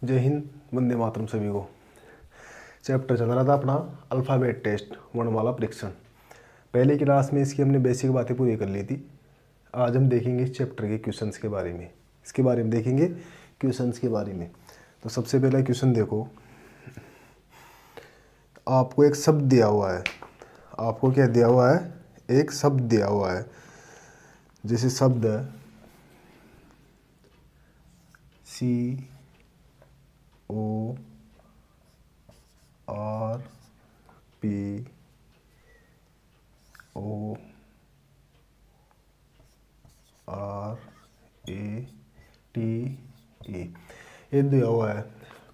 जय हिंद, वंदे मातरम सभी को। चैप्टर चल रहा था अपना अल्फ़ाबेट टेस्ट, वर्णमाला परीक्षण। पहले क्लास में इसकी हमने बेसिक बातें पूरी कर ली थी। आज हम देखेंगे इस चैप्टर के क्वेश्चंस के बारे में, इसके बारे में देखेंगे क्वेश्चंस के बारे में। तो सबसे पहला क्वेश्चन देखो, आपको एक शब्द दिया हुआ है। आपको क्या दिया हुआ है? एक शब्द दिया हुआ है। जैसे शब्द है CORPORATE, ये दिया हुआ है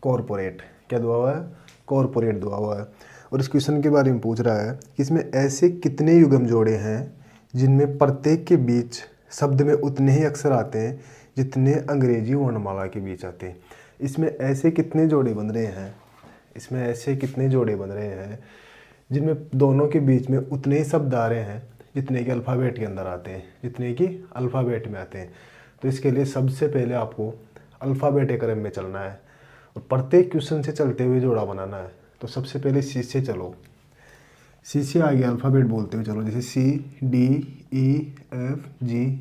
कॉरपोरेट। क्या दिया हुआ है? कॉरपोरेट दिया हुआ है। और इस क्वेश्चन के बारे में पूछ रहा है कि इसमें ऐसे कितने युग्म जोड़े हैं जिनमें प्रत्येक के बीच शब्द में उतने ही अक्षर आते हैं जितने अंग्रेजी वर्णमाला के बीच आते हैं। इसमें ऐसे कितने जोड़े बन रहे हैं? इसमें ऐसे कितने जोड़े बन रहे हैं जिनमें दोनों के बीच में उतने ही शब्द आ रहे हैं जितने कि अल्फ़ाबेट के अंदर आते हैं, जितने कि अल्फ़ाबेट में आते हैं। तो इसके लिए सबसे पहले आपको अल्फ़ाबेट क्रम में चलना है और प्रत्येक क्वेश्चन से चलते हुए जोड़ा बनाना है। तो सबसे पहले सी से चलो। सी से आगे अल्फ़ाबेट बोलते हुए चलो, जैसे CDEFGHIJ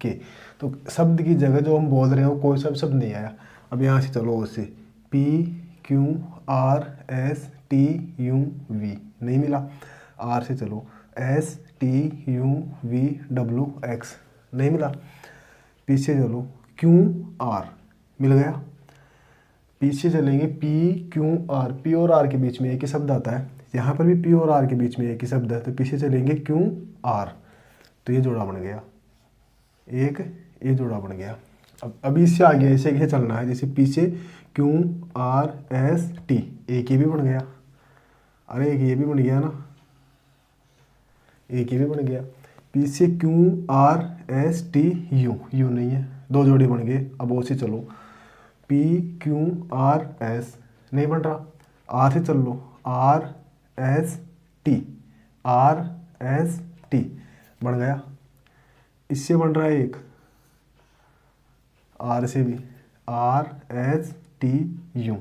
K। तो शब्द की जगह जो हम बोल रहे हो कोई शब्द नहीं आया। अब यहाँ से चलो उससे PQRSTUV नहीं मिला। R से चलो STUVWX नहीं मिला। पीछे चलो QR मिल गया। पीछे चलेंगे PQR, P और R के बीच में एक ही शब्द आता है। यहाँ पर भी P और R के बीच में एक ही शब्द है, तो पीछे चलेंगे QR। तो ये जोड़ा बन गया, एक ये जोड़ा बन गया। अब अभी इससे आगे ऐसे कैसे चलना है, जैसे पीछे QRST, एक ये भी बन गया। अरे एक ये भी बन गया ना, एक ये भी बन गया। पीछे QRSTU, यू नहीं है, दो जोड़े बन गए। अब वो से चलो PQRS नहीं बन रहा। R से चल लो RST बन गया। इससे बन रहा है एक, R से भी RSTU।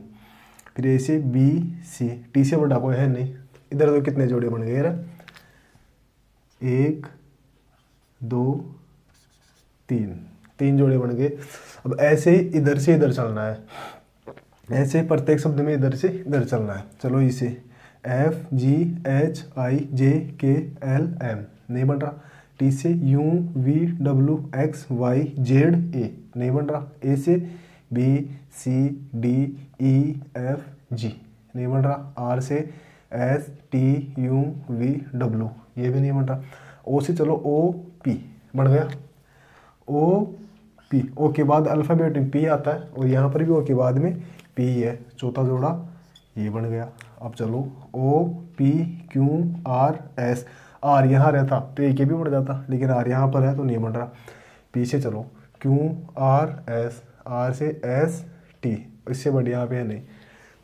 फिर ऐसे BC, T से बड़ा कोई है नहीं। इधर तो कितने जोड़े बन गए यार? 1 2 3 जोड़े बन गए। अब ऐसे ही इधर से इधर चलना है, ऐसे ही प्रत्येक शब्द में इधर से इधर चलना है। चलो इसे FGHIJKLM नहीं बन रहा। T से UVWXYZA नहीं बन रहा। A से BCDEFG नहीं बन रहा। R से STUVW ये भी नहीं बन रहा। O से चलो OP बन गया। OP, O के बाद अल्फ़ाबेट में P आता है और यहाँ पर भी O के बाद में P है। चौथा जोड़ा ये बन गया। अब चलो OPQRS, R यहाँ रहता तो एक ये भी बन जाता, लेकिन R यहाँ पर है तो नहीं बन रहा। पीछे चलो QRS, R से ST, इससे बड़ी यहाँ पे है नहीं।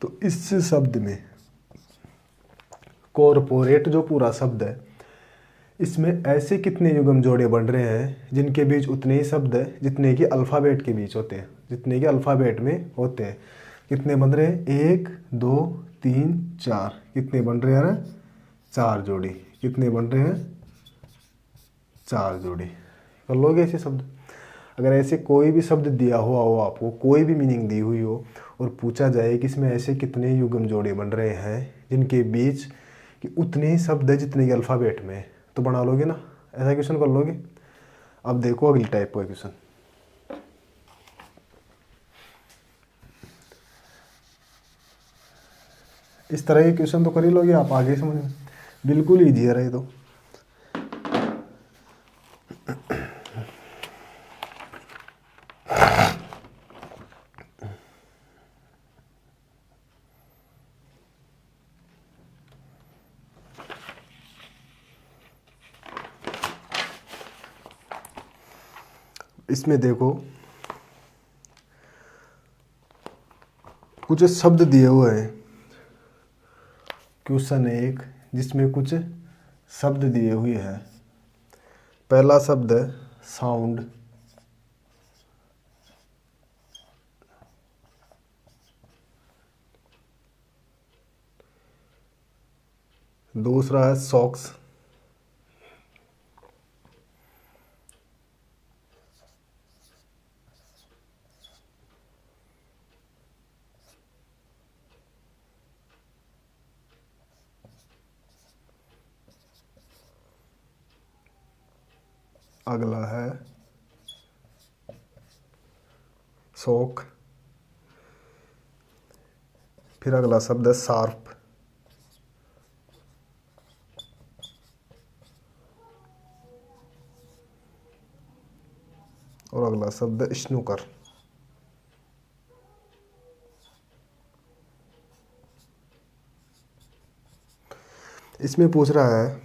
तो इस शब्द में कॉरपोरेट जो पूरा शब्द है, इसमें ऐसे कितने युग्म जोड़े बन रहे हैं जिनके बीच उतने ही शब्द है जितने कि अल्फ़ाबेट के बीच होते हैं, जितने कि अल्फ़ाबेट में होते हैं। कितने बन रहे हैं? 1 2 3 4। कितने बन रहे हैं? 4 जोड़ी। कितने बन रहे हैं? 4 जोड़ी। कर लोगे ऐसे शब्द? अगर ऐसे कोई भी शब्द दिया हुआ हो, आपको कोई भी मीनिंग दी हुई हो और पूछा जाए कि इसमें ऐसे कितने युग्म जोड़े बन रहे हैं जिनके बीच कि उतने ही शब्द है जितने कि अल्फ़ाबेट में, तो बना लोगे ना? ऐसा क्वेश्चन कर लोगे? अब देखो अगली टाइप का क्वेश्चन। इस तरह के क्वेश्चन तो कर ही लोगे आप, आगे समझ में बिल्कुल ईजी है रहे तो। इसमें देखो कुछ शब्द दिए हुए हैं। क्वेश्चन एक जिसमें कुछ शब्द दिए हुए हैं। पहला शब्द है साउंड, दूसरा है सॉक्स, अगला है सोक, फिर अगला शब्द है शार्प, और अगला शब्द है स्नूकर। इसमें पूछ रहा है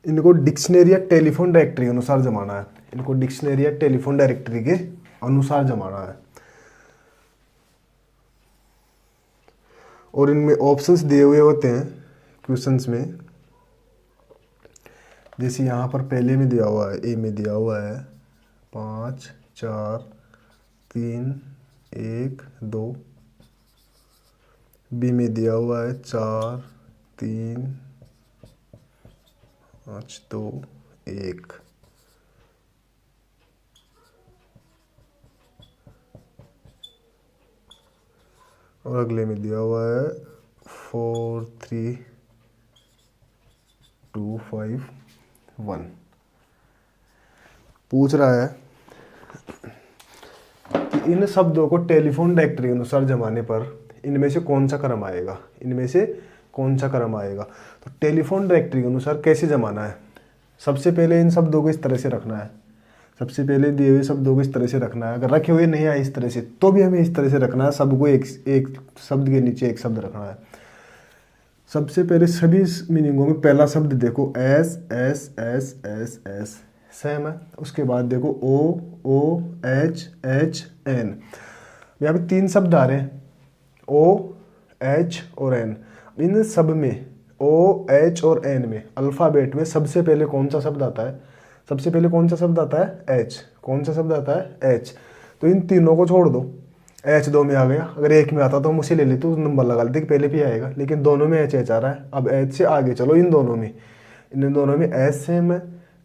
इनको डिक्शनरी या टेलीफोन डायरेक्टरी के अनुसार जमाना है। इनको डिक्शनरी या टेलीफोन डायरेक्टरी के अनुसार जमाना है। और इनमें ऑप्शंस दिए हुए होते हैं क्वेश्चंस में। जैसे यहाँ पर पहले में दिया हुआ है, ए में दिया हुआ है 5 4 3 1 2, बी में दिया हुआ है 4 3 5 2 1, और अगले में दिया हुआ है 4 3 2 5 1। पूछ रहा है कि इन शब्दों को टेलीफोन डायरेक्टरी के अनुसार जमाने पर इनमें से कौन सा क्रम आएगा, इनमें से कौन सा क्रम आएगा। तो टेलीफोन डायरेक्टरी के अनुसार कैसे जमाना है, सबसे पहले इन शब्दों को इस तरह से रखना है। सबसे पहले दिए हुए शब्दों को इस तरह से रखना है। अगर रखे हुए नहीं आए इस तरह से तो भी हमें इस तरह से रखना है, सबको एक शब्द के नीचे एक शब्द रखना है। सबसे पहले सभी मीनिंगों में पहला शब्द देखो S S S S S same है। उसके बाद देखो ओ ओ एच एच एन, यहाँ पे 3 शब्द आ रहे हैं ओ एच और एन। इन सब में ओ एच और एन में अल्फ़ाबेट में सबसे पहले कौन सा शब्द आता है, सबसे पहले कौन सा शब्द आता है एच। कौन सा शब्द आता है एच। तो इन तीनों को छोड़ दो, एच 2 में आ गया, अगर एक में आता तो हम उसे ले लेते, उस नंबर लगा लेते कि पहले भी आएगा, लेकिन दोनों में एच एच आ रहा है। अब एच से आगे चलो, इन दोनों में एच सेम है,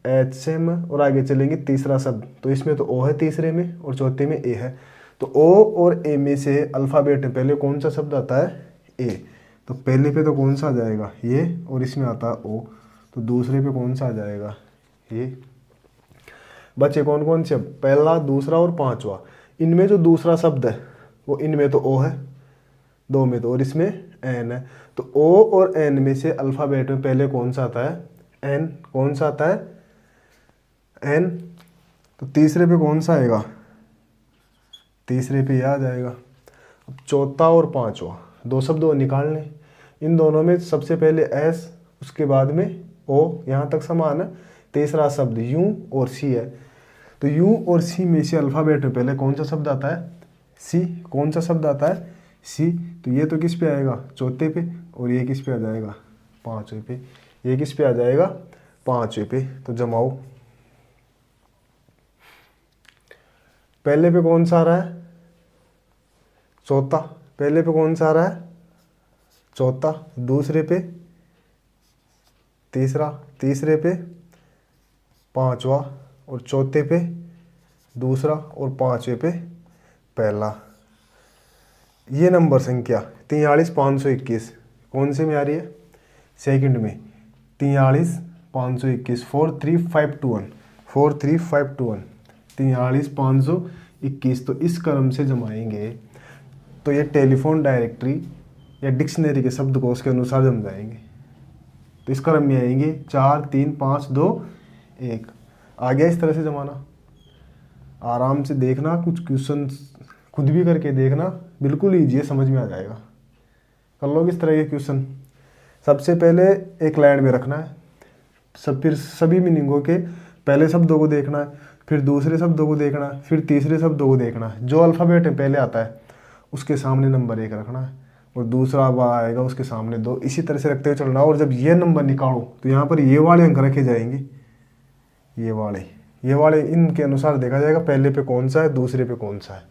एच सेम है, और आगे चलेंगे तीसरा शब्द। तो इसमें तो ओ है तीसरे में और चौथे में ए है। तो ओ और ए में से अल्फ़ाबेट में पहले कौन सा शब्द आता है ए। तो पहले पे तो कौन सा आ जाएगा ये, और इसमें आता है ओ, तो दूसरे पे कौन सा आ जाएगा ये। बचे कौन कौन से, पहला दूसरा और पांचवा। इनमें जो दूसरा शब्द है वो इनमें तो ओ है 2 में तो, और इसमें एन है। तो ओ और एन में से अल्फ़ाबेट में पहले कौन सा आता है एन। कौन सा आता है एन। तो तीसरे पे कौन सा आएगा, तीसरे पे यह आ जाएगा। अब चौथा और पांचवा 2 शब्द और निकाल लें। इन दोनों में सबसे पहले एस, उसके बाद में ओ, यहाँ तक समान है। तीसरा शब्द यू और सी है। तो यू और सी में से अल्फ़ाबेट में पहले कौन सा शब्द आता है सी। कौन सा शब्द आता है सी। तो ये तो किस पे आएगा चौथे पे, और ये किस पे आ जाएगा पांचवे पे। ये किस पे आ जाएगा पांचवे पे। तो जमाओ, पहले पे कौन सा आ रहा है चौथा, पहले पे कौन सा आ रहा है चौथा, दूसरे पे तीसरा, तीसरे पे पांचवा, और चौथे पे दूसरा, और पांचवे पे पहला। ये नंबर संख्या 43 521 कौन से में आ रही है सेकंड में। 43 521 43521 43521 43 521। तो इस क्रम से जमाएंगे तो ये टेलीफोन डायरेक्टरी या डिक्शनरी के शब्दकोश के अनुसार जम जाएंगे। तो इस क्रम में आएंगे 4 3 5 2 1। आ गया इस तरह से जमाना। आराम से देखना, कुछ क्वेश्चन खुद भी करके देखना, बिल्कुल ईजी है, समझ में आ जाएगा। कर लोगे इस तरह के क्वेश्चन। सबसे पहले एक लाइन में रखना है, फिर सभी मीनिंगों के पहले शब्दों को देखना है, फिर दूसरे शब्दों को देखना है, फिर तीसरे शब्दों को देखना है। जो अल्फ़ाबेट में पहले आता है उसके सामने नंबर 1 रखना है, और दूसरा आएगा उसके सामने 2, इसी तरह से रखते हुए चलना। और जब ये नंबर निकालो तो यहाँ पर ये वाले अंक रखे जाएंगे, ये वाले इनके अनुसार देखा जाएगा पहले पे कौन सा है दूसरे पे कौन सा है।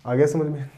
आ गया समझ में।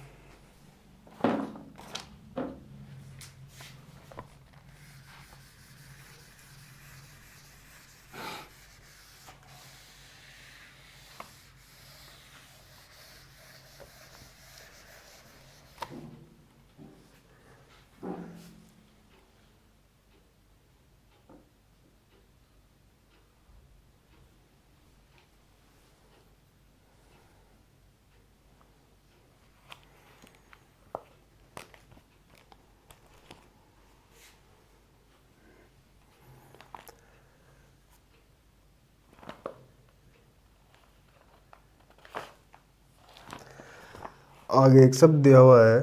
आगे एक शब्द दिया हुआ है,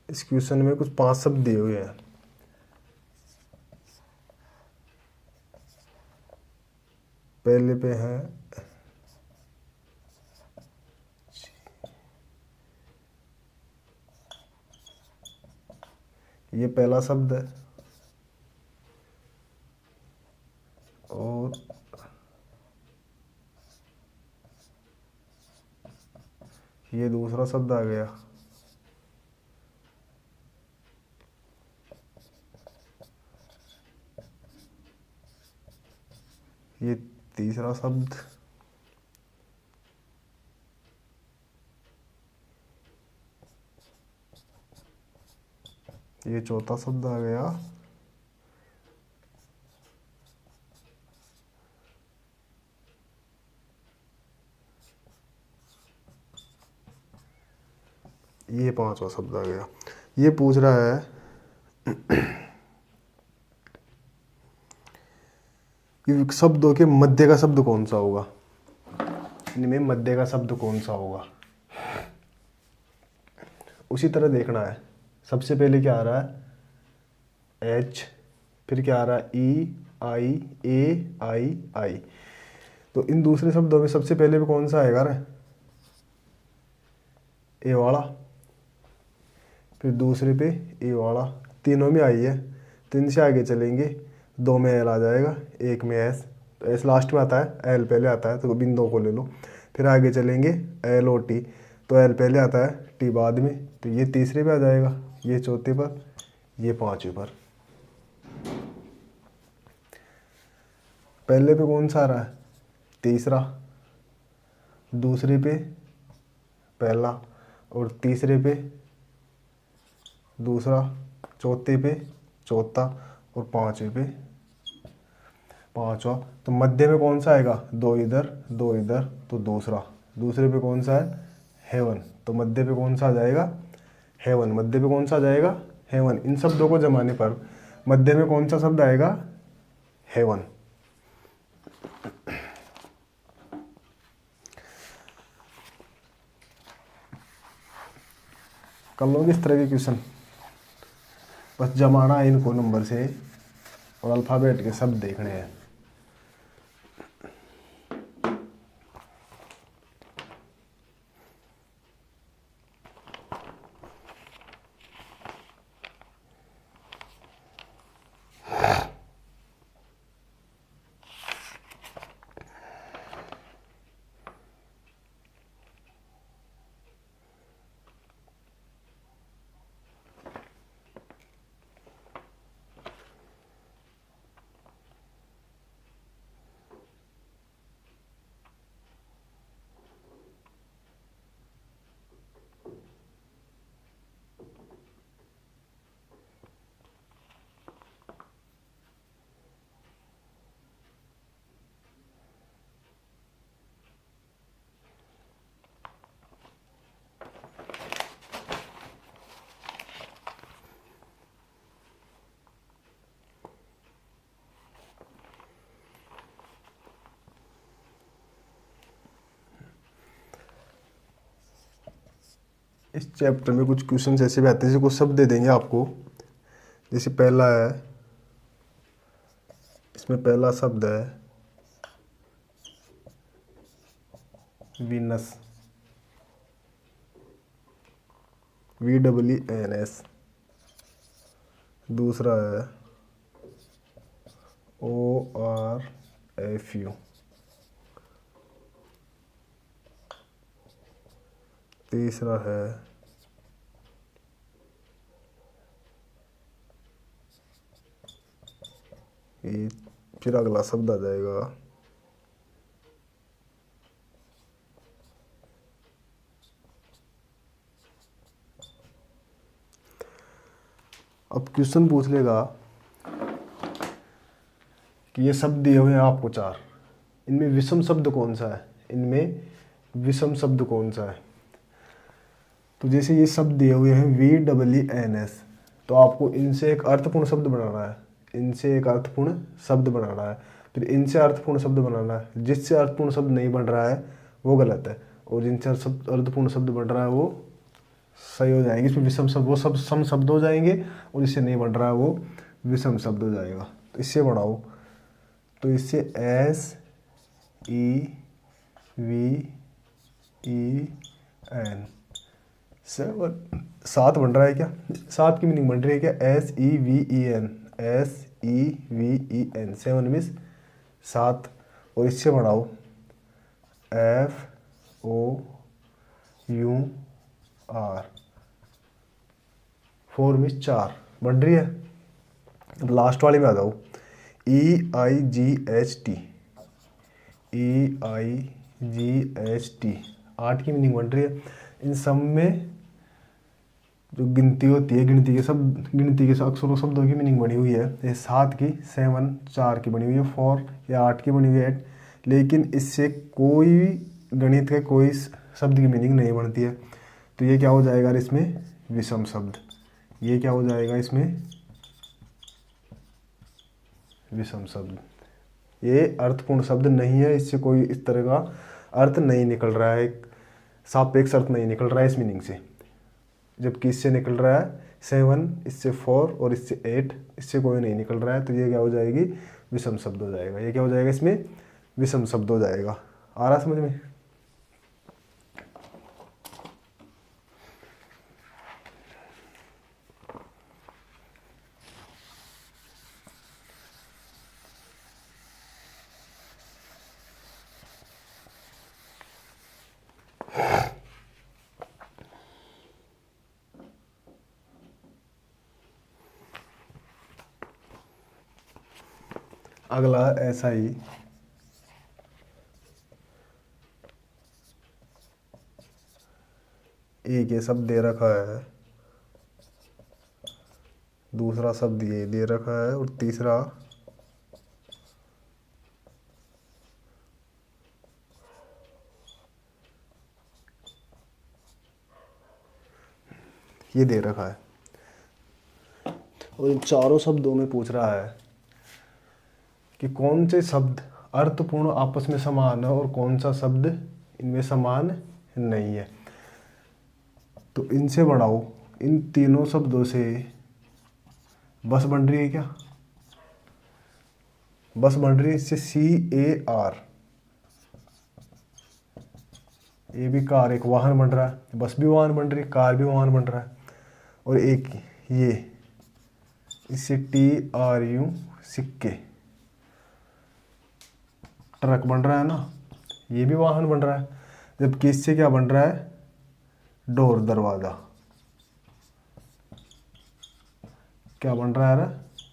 इस क्वेश्चन में कुछ 5 शब्द दिए हुए हैं। पहले पे है ये पहला शब्द है, और ये दूसरा शब्द आ गया, ये तीसरा शब्द, ये चौथा शब्द आ गया, ये पांचवा शब्द आ गया। ये पूछ रहा है कि शब्दों के मध्य का शब्द कौन सा होगा, इनमें मध्य का शब्द कौन सा होगा। उसी तरह देखना है, सबसे पहले क्या आ रहा है एच, फिर क्या आ रहा है ई आई ए आई आई। तो इन दूसरे शब्दों में सबसे पहले पे कौन सा आएगा रे, ए वाला, फिर दूसरे पे ए वाला, तीनों में आई है। तो इनसे आगे चलेंगे, 2 में एल आ जाएगा, 1 में एस, तो एस लास्ट में आता है, एल पहले आता है, तो बिंदुओं को ले लो। फिर आगे चलेंगे एल ओ टी, तो एल पहले आता है, टी बाद में, तो ये तीसरे पे आ जाएगा, ये चौथे पर, ये पांचवे पर। पहले पे कौन सा आ रहा है, तीसरा, दूसरे पे पहला, और तीसरे पे दूसरा, चौथे पे चौथा, और पांचवे पे पांचवा। तो मध्य में कौन सा आएगा, 2 इधर 2 इधर, तो दूसरा। दूसरे पे कौन सा है, हेवन, तो मध्य पे कौन सा आ जाएगा, हेवन। मध्य पे कौन सा आ जाएगा, हेवन। इन शब्दों को जमाने पर मध्य में कौन सा शब्द आएगा, हेवन। कर लोगे इस तरह के क्वेश्चन, बस जमाना है इनको नंबर से, और अल्फ़ाबेट के शब्द देखने हैं। इस चैप्टर में कुछ क्वेश्चन ऐसे भी आते हैं, जैसे कुछ शब्द दे देंगे आपको। जैसे पहला है, इसमें पहला शब्द है वीनस, VNS। दूसरा है ORFU। तीसरा है ये, फिर अगला शब्द आ जाएगा अब क्वेश्चन पूछ लेगा कि ये शब्द दिए हुए हैं आपको 4, इनमें विषम शब्द कौन सा है, इनमें विषम शब्द कौन सा है। तो जैसे ये शब्द दिए हुए हैं VNS, तो आपको इनसे एक अर्थपूर्ण शब्द बनाना है, इनसे एक अर्थपूर्ण शब्द बनाना है, फिर इनसे अर्थपूर्ण शब्द बनाना है। जिससे अर्थपूर्ण शब्द नहीं बन रहा है वो गलत है, और जिनसे अर्थपूर्ण शब्द बन रहा है वो सही हो जाएंगे। इसमें विषम शब्द वो सब सम शब्द हो जाएंगे, और इससे नहीं बन रहा है वो विषम शब्द हो जाएगा। तो इससे बढ़ाओ, तो इससे S E V E N 7 बन रहा है क्या? 7 की मीनिंग बन रही है क्या? S E V E N, S E V E N, 7 means 7। और इससे बढ़ाओ, F O U R, 4 means 4 बन रही है। अब लास्ट वाले में आ जाओ, ई आई जी एच टी, ई आई जी एच टी, 8 की मीनिंग बन रही है। इन सब में जो गिनती होती है, गिनती के अक्षरों शब्दों की मीनिंग बनी हुई है। ये 7 की, 7 4 की बनी हुई है, 4 या 8 की बनी हुई है 8। लेकिन इससे कोई गणित के कोई शब्द की मीनिंग नहीं बनती है। तो ये क्या हो जाएगा इसमें? विषम शब्द। ये क्या हो जाएगा इसमें? विषम शब्द। ये अर्थपूर्ण शब्द नहीं है, इससे कोई इस तरह का अर्थ नहीं निकल रहा है, सापेक्ष अर्थ नहीं निकल रहा है इस मीनिंग से। जबकि इससे निकल रहा है 7, इससे 4 और इससे 8, इससे कोई नहीं निकल रहा है। तो ये क्या हो जाएगी? विषम शब्द हो जाएगा। ये क्या हो जाएगा इसमें? विषम शब्द हो जाएगा। आ रहा समझ में? अगला ऐसा ही, एक ये शब्द दे रखा है, दूसरा शब्द ये दे रखा है, और तीसरा ये दे रखा है। और इन चारों शब्दों में पूछ रहा है कि कौन से शब्द अर्थपूर्ण आपस में समान है और कौन सा शब्द इनमें समान नहीं है। तो इनसे बढ़ाओ, इन तीनों शब्दों से बस बन रही है क्या? बस बन रही है। इससे CAR, ये भी कार, एक वाहन बन रहा है, बस भी वाहन बन रही है, कार भी वाहन बन रहा है। और एक ये, इससे TRU, सिक्के, ट्रक बन रहा है ना, ये भी वाहन बन रहा है। जबकि इससे क्या बन रहा है? डोर, दरवाज़ा। क्या बन रहा है?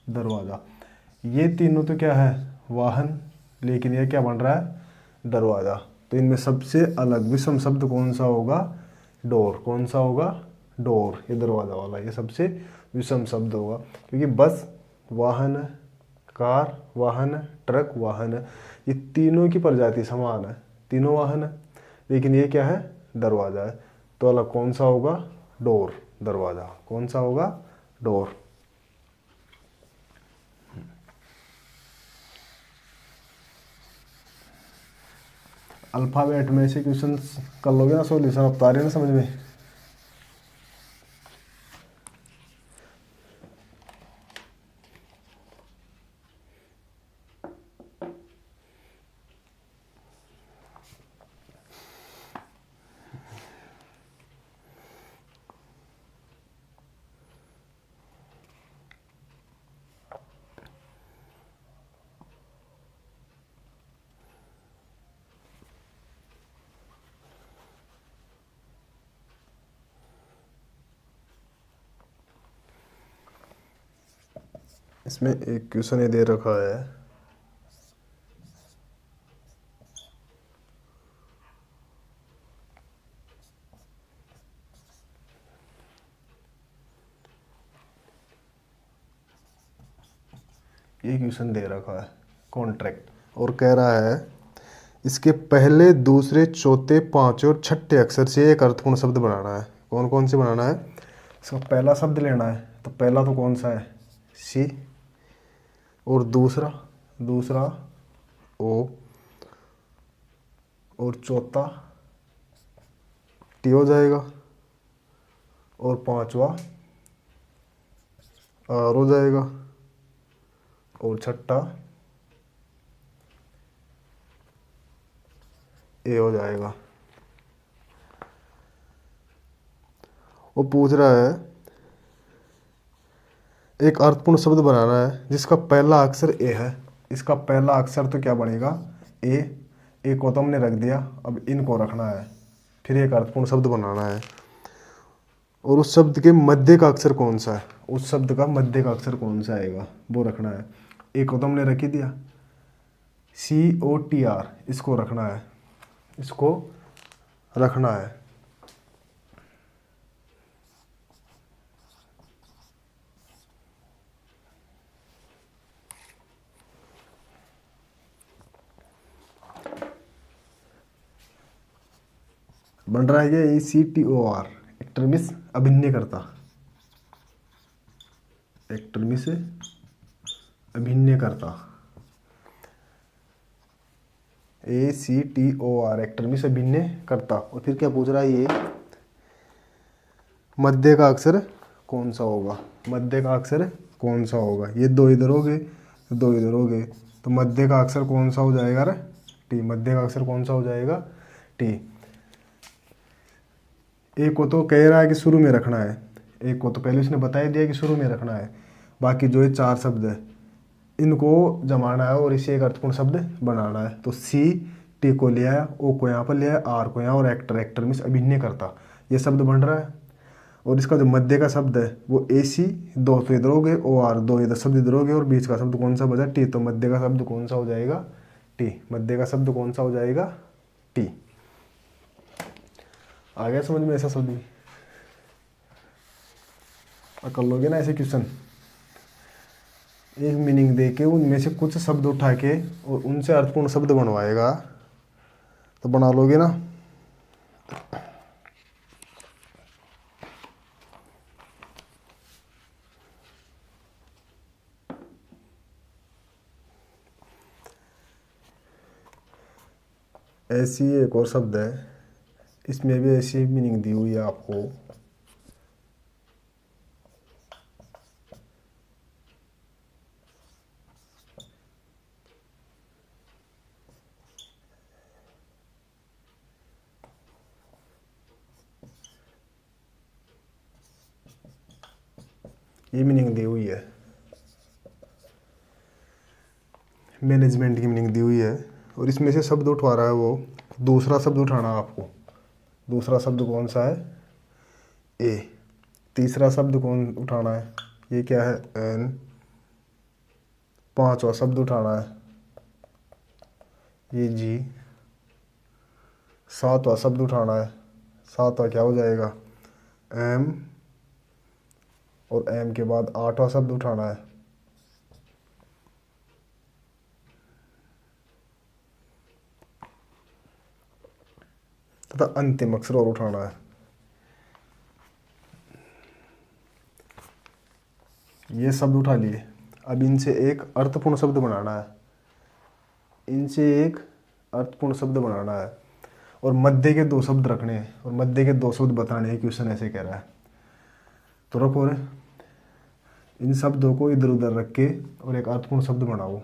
दरवाज़ा। ये तीनों तो क्या है? वाहन। लेकिन ये क्या बन रहा है? दरवाज़ा। तो इनमें सबसे अलग विषम शब्द कौन सा होगा? डोर। कौन सा होगा? डोर। ये दरवाज़ा वाला, ये सबसे विषम शब्द होगा। क्योंकि बस वाहन, कार वाहन, ट्रक वाहन, ये तीनों की प्रजाति समान है, तीनों वाहन है। लेकिन ये क्या है? दरवाज़ा है। तो अलग कौन सा होगा? डोर, दरवाज़ा। कौन सा होगा? डोर। अल्फ़ाबेट में से क्वेश्चन कर लोगे ना सॉल्यूशन? अब तो आ रहे ना समझ में? इसमें एक क्वेश्चन ये दे रखा है, ये क्वेश्चन दे रखा है कॉन्ट्रैक्ट, और कह रहा है इसके पहले, दूसरे, चौथे, पांचवें और छठे अक्षर से एक अर्थपूर्ण शब्द बनाना है। कौन कौन से बनाना है? इसका पहला शब्द लेना है। तो पहला तो कौन सा है? सी। और दूसरा, ओ। और चौथा टी हो जाएगा, और पांचवा आर हो जाएगा, और छठा ए हो जाएगा। वो पूछ रहा है एक अर्थपूर्ण शब्द बनाना है जिसका पहला अक्षर ए है। इसका पहला अक्षर तो क्या बनेगा, ए को तो हमने रख दिया, अब इनको रखना है, फिर एक अर्थपूर्ण शब्द बनाना है। और उस शब्द के मध्य का अक्षर कौन सा है, उस शब्द का मध्य का अक्षर कौन सा आएगा वो रखना है। ए को तो हमने रख ही दिया, COTR, इसको रखना है, इसको रखना है। बन रहा है ये ECTOR, एक्टरमिस अभिन्नयकर्ता, एक्टरमिस अभिन्नयकर्ता, ACTOR, एक्टरमिस अभिन्नयकर्ता। और फिर क्या पूछ रहा है ये, मध्य का अक्षर कौन सा होगा, मध्य का अक्षर कौन सा होगा। ये दो इधर हो गए, दो इधर हो गए, तो मध्य का अक्षर कौन सा हो जाएगा रे, टी। मध्य का अक्षर कौन सा हो जाएगा, टी। एक को तो कह रहा है कि शुरू में रखना है, एक को तो पहले उसने बता ही दिया कि शुरू में रखना है। बाकी जो ये चार शब्द है इनको जमाना है और इसे एक अर्थपूर्ण शब्द बनाना है। तो टी को लिया है, ओ को यहाँ पर लिया है, आर को यहाँ, और एक्टर मीन्स अभिन्नयकर्ता, ये शब्द बन रहा है। और इसका जो मध्य का शब्द है वो AC, दो तो इधर हो गए, OR, दो इधर शब्द इधर हो गए, और बीच का शब्द कौन सा बचा, टी। तो मध्य का शब्द कौन सा हो जाएगा, टी। मध्य का शब्द कौन सा हो जाएगा, टी। आ गया समझ में ऐसा शब्द भी कर लोगे ना ऐसे क्वेश्चन। एक मीनिंग दे के उनमें से कुछ शब्द उठा के और उनसे अर्थपूर्ण शब्द बनवाएगा तो बना लोगे ना। ऐसी एक और शब्द है, इसमें भी ऐसी मीनिंग दी हुई है आपको। ये मीनिंग दी हुई है, मैनेजमेंट की मीनिंग दी हुई है। और इसमें से शब्द उठवा रहा है वो, दूसरा शब्द उठाना है आपको। दूसरा शब्द कौन सा है, ए। तीसरा शब्द कौन उठाना है, ये क्या है, एन। पांचवा शब्द उठाना है, ये जी। सातवां शब्द उठाना है, सातवां क्या हो जाएगा, एम। और एम के बाद आठवां शब्द उठाना है, तथा अंतिम अक्षर और उठाना है। ये शब्द उठा लिए, अब इनसे एक अर्थपूर्ण शब्द बनाना है, इनसे एक अर्थपूर्ण शब्द बनाना है और मध्य के दो शब्द रखने हैं और मध्य के दो शब्द बताने हैं। क्वेश्चन ऐसे कह रहा है, तो रखो रे, इन शब्दों को इधर उधर रख के और एक अर्थपूर्ण शब्द बनाओ।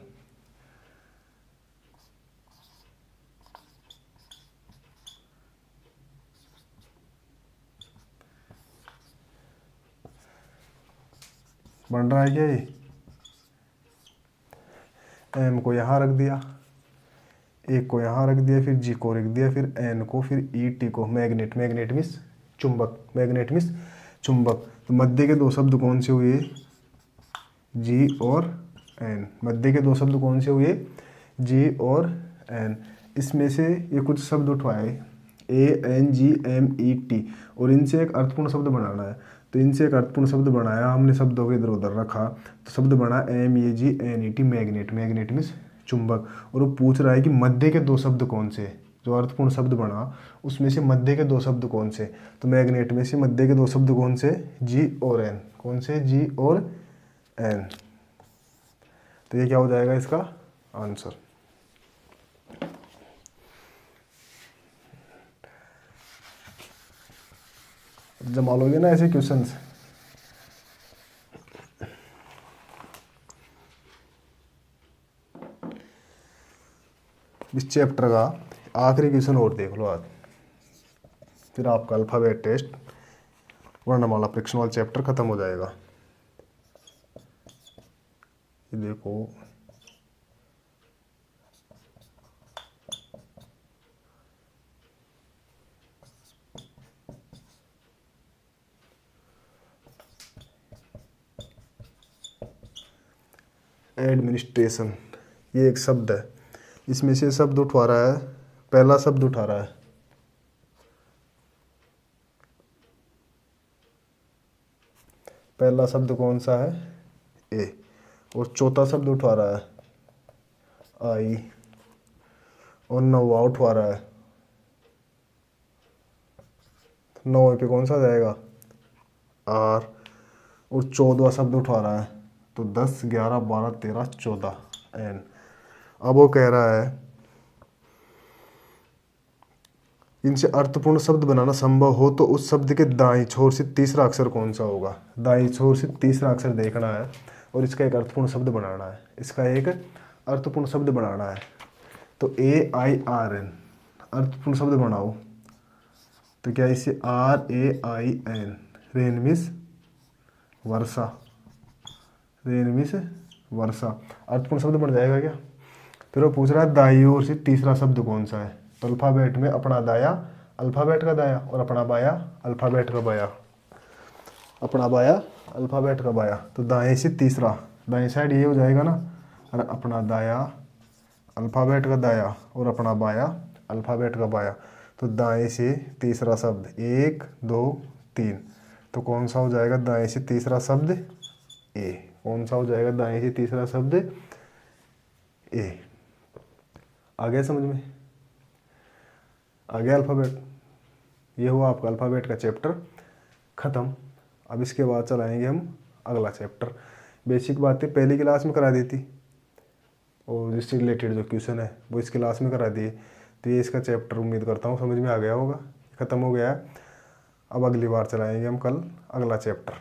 बन रहा है क्या ये, एम को यहाँ रख दिया, एक को यहाँ रख दिया, फिर जी को रख दिया, फिर एन को, फिर ई टी को। मैग्नेट, मैग्नेट मिस चुंबक, मैग्नेट मिस चुंबक। तो मध्य के दो शब्द कौन से हुए, जी और एन। मध्य के दो शब्द कौन से हुए, जी और एन। इसमें से ये कुछ शब्द उठवाए, ANGMET, और इनसे एक अर्थपूर्ण शब्द बनाना है। तो इनसे एक अर्थपूर्ण शब्द बनाया हमने, शब्दों को इधर उधर रखा, तो शब्द बना MEGNET, मैग्नेट। मैग्नेट मीन्स चुंबक। और वो पूछ रहा है कि मध्य के दो शब्द कौन से, जो अर्थपूर्ण शब्द बना उसमें से मध्य के दो शब्द कौन से। तो मैग्नेट में से मध्य के दो शब्द कौन से, जी और एन। कौन से, जी और एन। तो ये क्या हो जाएगा इसका आंसर। जमा लोगे ना ऐसे क्वेश्चंस। इस चैप्टर का आखिरी क्वेश्चन और देख लो आज, फिर आपका अल्फ़ाबेट टेस्ट वर्णमाला परीक्षण वाला चैप्टर खत्म हो जाएगा। ये देखो, एडमिनिस्ट्रेशन, ये एक शब्द है, इसमें से शब्द उठवा रहा है, पहला शब्द उठा रहा है, पहला शब्द कौन सा है, ए, और चौथा शब्द उठवा रहा है आई, और नौवा उठवा रहा है, नौवे पे कौन सा जाएगा, आर, और 14वां शब्द उठवा रहा है, तो 10, 11, 12, 13, 14 एन। अब वो कह रहा है इनसे अर्थपूर्ण शब्द बनाना संभव हो तो उस शब्द के दाईं छोर से तीसरा अक्षर कौन सा होगा। दाईं छोर से तीसरा अक्षर देखना है और इसका एक अर्थपूर्ण शब्द बनाना है, इसका एक अर्थपूर्ण शब्द बनाना है। तो AIRN अर्थपूर्ण शब्द बनाओ, तो क्या इसे RAIN, रेन मिस वर्षा, रेन मिस वर्षा अर्थपूर्ण शब्द बन जाएगा क्या। फिर वो पूछ रहा है दाईं ओर से तीसरा शब्द कौन सा है, तो अल्फ़ाबेट में अपना दाया अल्फ़ाबेट का दाया और अपना बाया अल्फ़ाबेट का बाया, अपना बाया अल्फ़ाबेट का बाया, तो दाएं से तीसरा, दाएं साइड ये हो जाएगा ना, और अपना दाया अल्फ़ाबेट का दाया और अपना बाया अल्फ़ाबेट का बाया, तो दाएं से तीसरा शब्द 1, 2, 3, तो कौन सा हो जाएगा दाएं से तीसरा शब्द ए, कौन सा हो जाएगा दाएं से तीसरा शब्द ए। आ गया समझ में, आ गया अल्फ़ाबेट। ये हुआ आपका अल्फ़ाबेट का चैप्टर ख़त्म। अब इसके बाद चलाएंगे हम अगला चैप्टर। बेसिक बातें पहली क्लास में करा दी थी और जिससे रिलेटेड जो क्वेश्चन है वो इस क्लास में करा दिए, तो ये इसका चैप्टर उम्मीद करता हूँ समझ में आ गया होगा, ख़त्म हो गया है। अब अगली बार चलाएंगे हम कल अगला चैप्टर।